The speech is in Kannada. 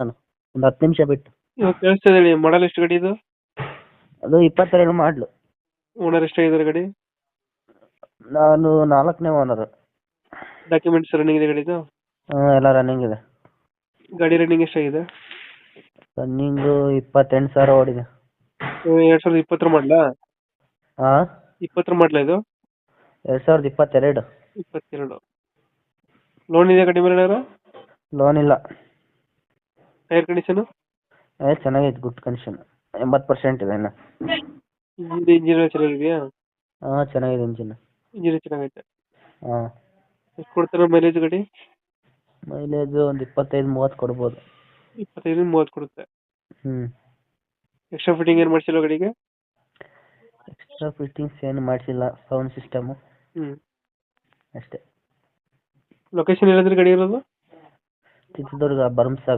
ನಾನು ಒಂದು 10 ನಿಮಿಷ ಬಿಟ್ಟು. ಇವಾಗ ಕೇಳಿಸ್ತಾ ಹೇಳಿ, ಮಾಡಲ್ ಎಷ್ಟು ಗಾಡಿ ಇದು? ಅದು 22 ಮಾಡಲು. ಓನರ್ ಎಷ್ಟಾಗಿದ್ದಾರೆ ಗಾಡಿ? ನಾನು 4ನೇ ಓನರು. ಡಾಕ್ಯುಮೆಂಟ್ಸ್ ರನ್ನಿಂಗ್ ಇದೆ ಗಾಡಿದು? ಎಲ್ಲ ರನ್ನಿಂಗ್ ಇದೆ. ಗಾಡಿ ರನ್ನಿಂಗ್ ಎಷ್ಟಾಗಿದೆ? ರನ್ನಿಂಗು 28,000 ಓಡಿದೆ. 2020 ಮಾಡಲಾ? ಹಾಂ, 20 ಮಾಡಲ ಇದು? 2022. 22. ಲೋನ್ ಇದೆ ಗಾಡಿ ಮೇಲೆ ಏನಾರ? ಲೋನ್ ಇಲ್ಲ. Tyre condition? ಚೆನ್ನಾಗೈತೆ, ಗುಡ್ ಕಂಡೀಷನ್. 80% ಇದೆ ಇನ್ನು. ಇಂಜಿನ್ ಚೆನ್ನಾಗಿದೆಯಾ? ಹಾಂ, ಚೆನ್ನಾಗಿದೆ ಇಂಜಿನ್. ಇಂಜಿನ್ ಚೆನ್ನಾಗೈತೆ. ಹಾಂ. ಎಷ್ಟು ಕೊಡ್ತಾರೆ ಮೈಲೇಜ್ ಗಾಡಿ? ಮೈಲೇಜು ಒಂದು 25-30 ಕೊಡ್ಬೋದು. 25-30 ಕೊಡುತ್ತೆ. ಹ್ಞೂ. ಎಕ್ಸ್ಟ್ರಾ ಫಿಟ್ಟಿಂಗ್ ಏನು ಮಾಡಿಸಿಲ್ಲ ಗಾಡಿಗೆ? ಎಕ್ಸ್ಟ್ರಾ ಫಿಟ್ಟಿಂಗ್ಸ್ ಏನು ಮಾಡಿಸಿಲ್ಲ. ಸೌಂಡ್ ಸಿಸ್ಟಮು ಅಷ್ಟೇ. ಲೊಕೇಶನ್ ಎಲ್ಲಂದ್ರೆ ಗಾಡಿ ಇರೋದು? ಚಿತ್ರದುರ್ಗ, ಭರಮಸಾಗರ.